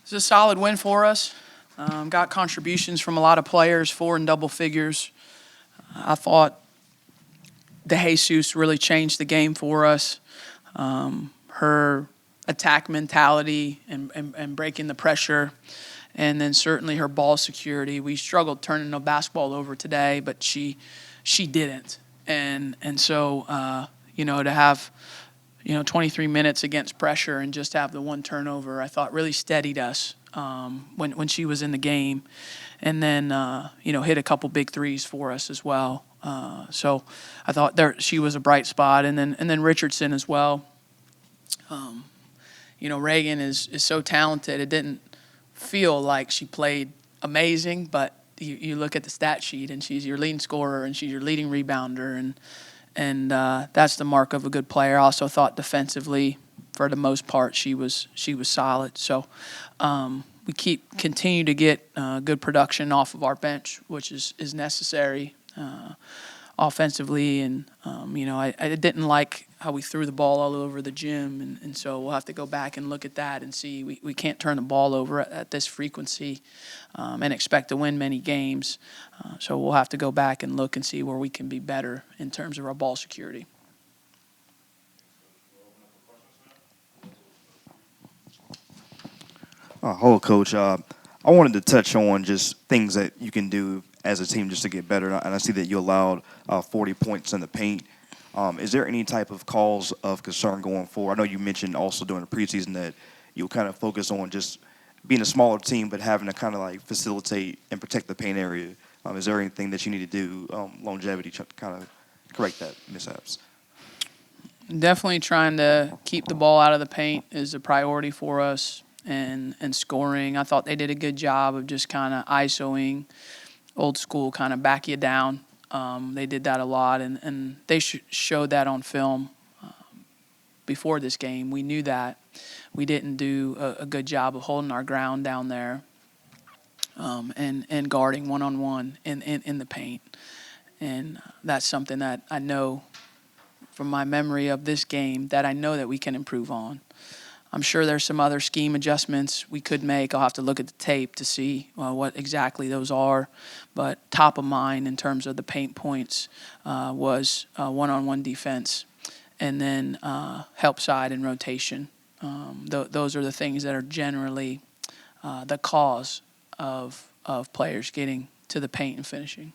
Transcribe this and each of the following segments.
It's a solid win for us. Got contributions from a lot of players, 4 in double figures. I thought DeJesus really changed the game for us. Her attack mentality and breaking the pressure, and then certainly her ball security. We struggled turning the basketball over today, but she didn't. And so to have 23 minutes against pressure and just have the one turnover, I thought really steadied us when she was in the game, and then hit a couple big threes for us as well. So I thought she was a bright spot, and then Richardson as well. Reagan is so talented. It didn't feel like she played amazing, but you look at the stat sheet and she's your leading scorer and she's your leading rebounder, and that's the mark of a good player. I also thought defensively, for the most part, she was solid. So we continue to get good production off of our bench, which is necessary offensively. And I didn't like how we threw the ball all over the gym, and so we'll have to go back and look at that and see. We can't turn the ball over at this frequency and expect to win many games. So we'll have to go back and look and see where we can be better in terms of our ball security. Hello, Coach. I wanted to touch on just things that you can do as a team just to get better. And I see that you allowed 40 points in the paint. Is there any type of cause of concern going forward? I know you mentioned also during the preseason that you'll kind of focus on just being a smaller team, but having to kind of like facilitate and protect the paint area. Is there anything that you need to do, longevity, to kind of correct that mishaps? Definitely trying to keep the ball out of the paint is a priority for us, and scoring. I thought they did a good job of just kind of ISOing, old school, kind of back you down. They did that a lot, and they showed that on film before this game. We knew that. We didn't do a good job of holding our ground down there and guarding one-on-one in the paint. And that's something that I know from my memory of this game that I know that we can improve on. I'm sure there's some other scheme adjustments we could make. I'll have to look at the tape to see what exactly those are. But top of mind in terms of the paint points was one-on-one defense, and then help side and rotation. Those are the things that are generally the cause of players getting to the paint and finishing.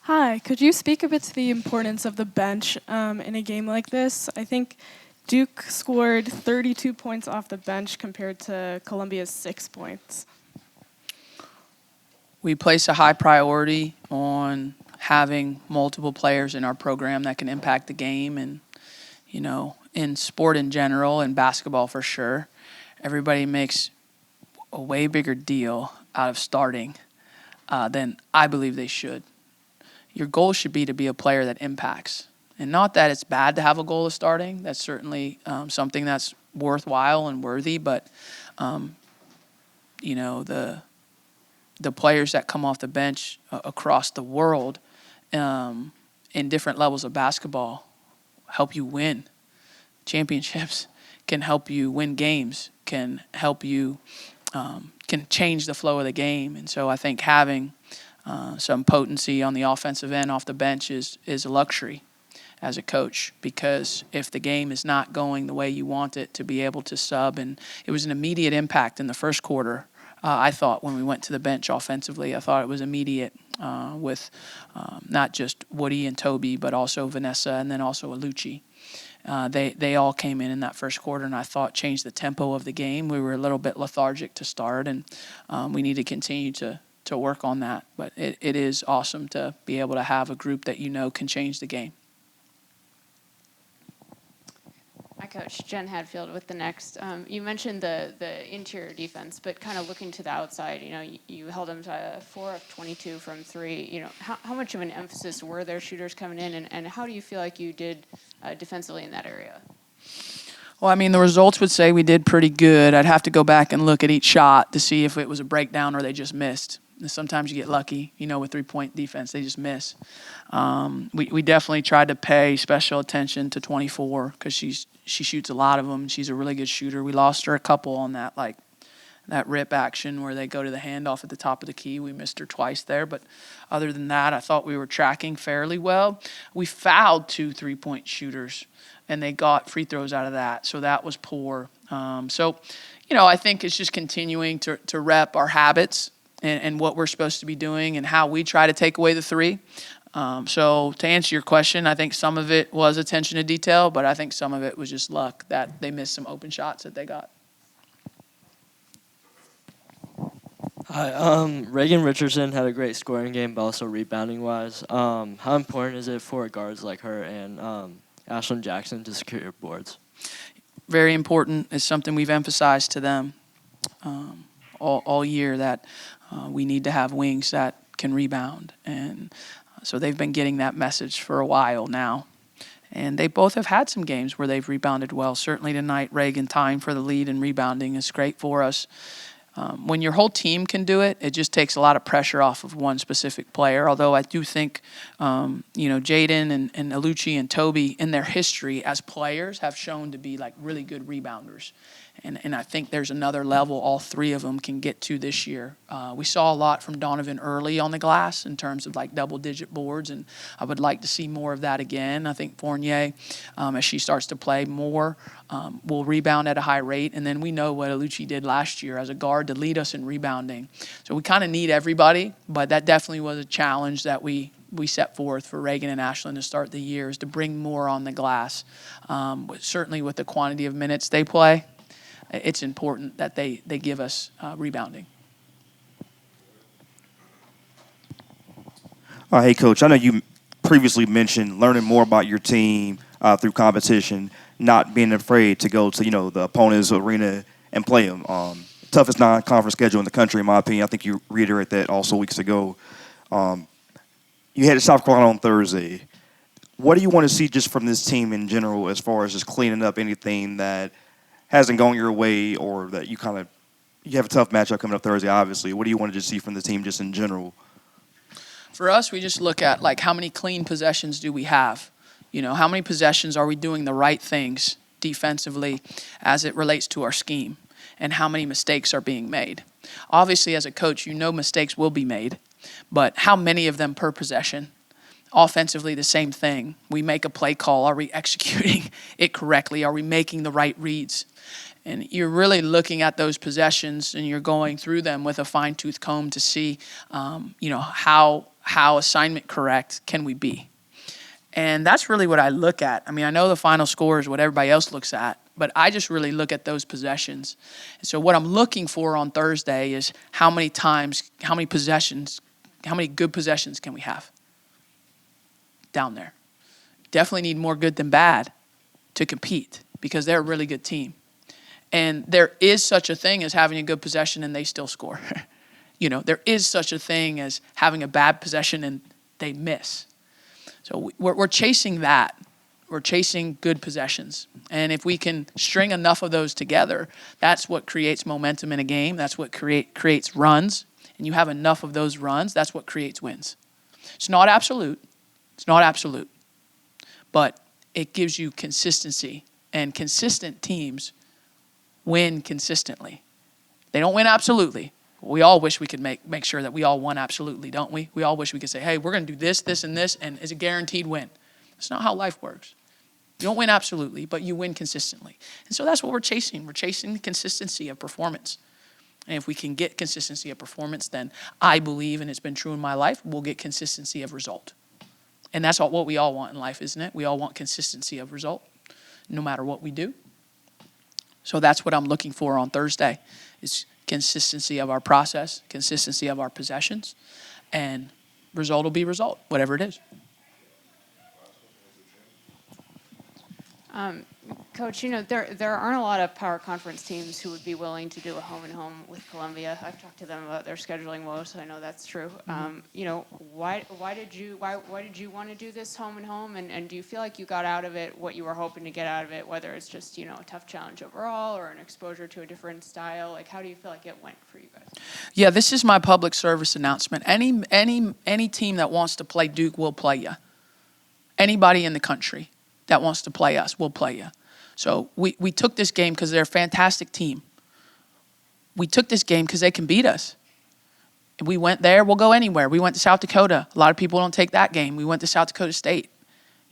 Hi, could you speak a bit to the importance of the bench in a game like this? I think Duke scored 32 points off the bench compared to Columbia's 6 points. We place a high priority on having multiple players in our program that can impact the game, and in sport in general and basketball for sure, everybody makes a way bigger deal out of starting than I believe they should. Your goal should be to be a player that impacts. And not that it's bad to have a goal of starting. That's certainly something that's worthwhile and worthy. But, the players that come off the bench across the world in different levels of basketball help you win championships, can help you win games, can help you, can change the flow of the game. And so I think having some potency on the offensive end off the bench is a luxury as a coach, because if the game is not going the way you want it, to be able to sub. And it was an immediate impact in the first quarter. I thought when we went to the bench offensively, I thought it was immediate with not just Woody and Toby, but also Vanessa and then also Alucci. They all came in that first quarter, and I thought changed the tempo of the game. We were a little bit lethargic to start, and we need to continue to work on that. But it is awesome to be able to have a group that can change the game. Hi, Coach. Jen Hadfield with the Next. You mentioned the interior defense, but kind of looking to the outside, you held them to 4 of 22 from 3. How much of an emphasis were their shooters coming in, and how do you feel like you did defensively in that area? Well, the results would say we did pretty good. I'd have to go back and look at each shot to see if it was a breakdown or they just missed. And sometimes you get lucky, with 3-point defense. They just miss. We definitely tried to pay special attention to 24 because she shoots a lot of them. She's a really good shooter. We lost her a couple on that rip action where they go to the handoff at the top of the key. We missed her twice there. But other than that, I thought we were tracking fairly well. We fouled 2 3-point shooters, and they got free throws out of that. So that was poor. I think it's just continuing to rep our habits and what we're supposed to be doing and how we try to take away the three. So to answer your question, I think some of it was attention to detail, but I think some of it was just luck that they missed some open shots that they got. Hi, Reagan Richardson had a great scoring game, but also rebounding-wise. How important is it for guards like her and Ashlyn Jackson to secure your boards? Very important. It's something we've emphasized to them all year that we need to have wings that can rebound. And so they've been getting that message for a while now. And they both have had some games where they've rebounded well. Certainly tonight, Reagan tying for the lead in rebounding is great for us. When your whole team can do it, it just takes a lot of pressure off of one specific player. Although I do think, Jaden and Alucci and Toby in their history as players have shown to be like really good rebounders. And I think there's another level all three of them can get to this year. We saw a lot from Donovan early on the glass in terms of like double-digit boards, and I would like to see more of that again. I think Fournier, as she starts to play more, will rebound at a high rate. And then we know what Alucci did last year as a guard to lead us in rebounding. So we kind of need everybody, but that definitely was a challenge that we set forth for Reagan and Ashlyn to start the year, is to bring more on the glass. Certainly with the quantity of minutes they play, it's important that they give us rebounding. Hey, Coach, I know you previously mentioned learning more about your team through competition, not being afraid to go to, the opponent's arena and play them. Toughest non-conference schedule in the country, in my opinion. I think you reiterated that also weeks ago. You had South Carolina on Thursday. What do you want to see just from this team in general as far as just cleaning up anything that hasn't gone your way, or that you have a tough matchup coming up Thursday, obviously. What do you want to just see from the team just in general? For us, we just look at like how many clean possessions do we have? How many possessions are we doing the right things defensively as it relates to our scheme, and how many mistakes are being made? Obviously, as a coach, mistakes will be made, but how many of them per possession? Offensively, the same thing. We make a play call. Are we executing it correctly? Are we making the right reads? And you're really looking at those possessions, and you're going through them with a fine-tooth comb to see, how assignment correct can we be? And that's really what I look at. I mean, I know the final score is what everybody else looks at, but I just really look at those possessions. And so what I'm looking for on Thursday is how many good possessions can we have down there? Definitely need more good than bad to compete because they're a really good team. And there is such a thing as having a good possession and they still score. There is such a thing as having a bad possession and they miss. So we're chasing that. We're chasing good possessions. And if we can string enough of those together, that's what creates momentum in a game. That's what creates runs. And you have enough of those runs, that's what creates wins. It's not absolute. But it gives you consistency. And consistent teams win consistently. They don't win absolutely. We all wish we could make sure that we all won absolutely, don't we? We all wish we could say, hey, we're going to do this, this, and this, and it's a guaranteed win. That's not how life works. You don't win absolutely, but you win consistently. And so that's what we're chasing. We're chasing the consistency of performance. And if we can get consistency of performance, then I believe, and it's been true in my life, we'll get consistency of result. And that's what we all want in life, isn't it? We all want consistency of result, no matter what we do. So that's what I'm looking for on Thursday, is consistency of our process, consistency of our possessions, and result will be result, whatever it is. Coach, there aren't a lot of power conference teams who would be willing to do a home and home with Columbia. I've talked to them about their scheduling woes, so I know that's true. Why did you want to do this home and home? And do you feel like you got out of it what you were hoping to get out of it, whether it's just, a tough challenge overall or an exposure to a different style? Like, how do you feel like it went for you guys? Yeah, this is my public service announcement. Any team that wants to play Duke will play you. Anybody in the country that wants to play us will play you. So we took this game because they're a fantastic team. We took this game because they can beat us. We went there, we'll go anywhere. We went to South Dakota. A lot of people don't take that game. We went to South Dakota State.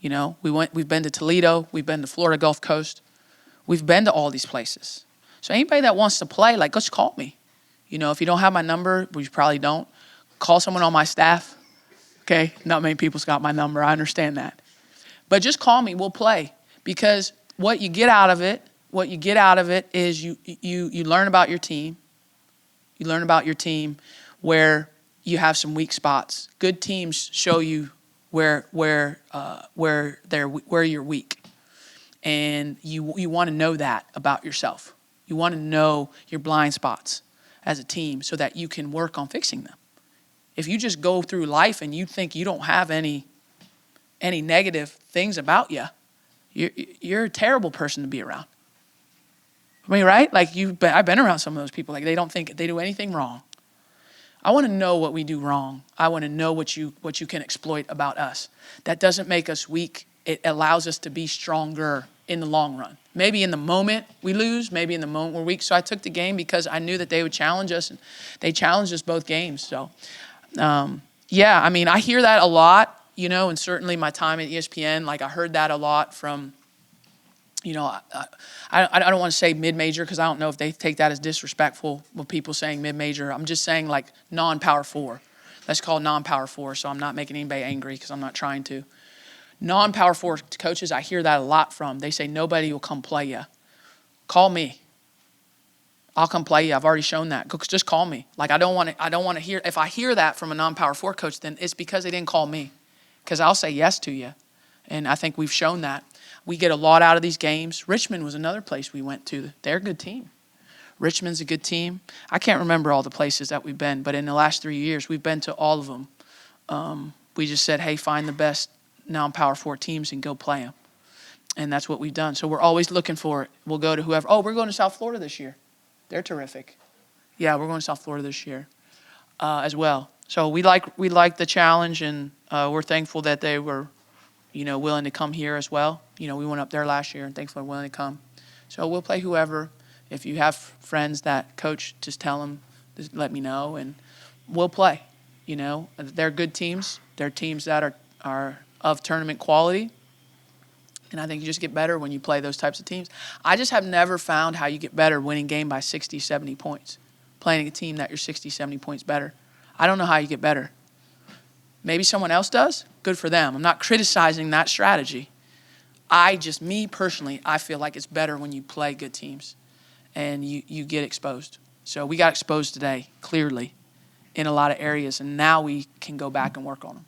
We've been to Toledo, we've been to Florida Gulf Coast. We've been to all these places. So anybody that wants to play, just call me. If you don't have my number, which you probably don't, call someone on my staff. Okay? Not many people's got my number. I understand that. But just call me, we'll play. Because what you get out of it is you learn about your team. You learn about your team where you have some weak spots. Good teams show you where you're weak. And you want to know that about yourself. You want to know your blind spots as a team so that you can work on fixing them. If you just go through life and you think you don't have any negative things about you, you're a terrible person to be around. I mean, right? I've been around some of those people. They don't think they do anything wrong. I want to know what we do wrong. I want to know what you can exploit about us. That doesn't make us weak. It allows us to be stronger in the long run. Maybe in the moment we lose, maybe in the moment we're weak. So I took the game because I knew that they would challenge us, and they challenged us both games. So, I hear that a lot. And certainly my time at ESPN, I heard that a lot from, I don't want to say mid-major because I don't know if they take that as disrespectful with people saying mid-major. I'm just saying non-power four. Let's call it non-power four, so I'm not making anybody angry because I'm not trying to. Non-power four coaches, I hear that a lot from. They say nobody will come play you. Call me. I'll come play you. I've already shown that. Just call me. I don't want to hear. If I hear that from a non-power four coach, then it's because they didn't call me. Because I'll say yes to you. And I think we've shown that. We get a lot out of these games. Richmond was another place we went to. They're a good team. Richmond's a good team. I can't remember all the places that we've been, but in the last 3 years, we've been to all of them. We just said, hey, find the best non-power four teams and go play them. And that's what we've done. So we're always looking for it. We'll go to whoever. Oh, we're going to South Florida this year. They're terrific. Yeah, we're going to South Florida this year as well. So we like the challenge, and we're thankful that they were, willing to come here as well. We went up there last year, and thankful they're willing to come. So we'll play whoever. If you have friends that coach, just tell them, just let me know, and we'll play. They're good teams. They're teams that are of tournament quality. And I think you just get better when you play those types of teams. I just have never found how you get better winning game by 60, 70 points. Playing a team that you're 60, 70 points better. I don't know how you get better. Maybe someone else does. Good for them. I'm not criticizing that strategy. Me personally, I feel like it's better when you play good teams and you get exposed. So we got exposed today, clearly, in a lot of areas, and now we can go back and work on them.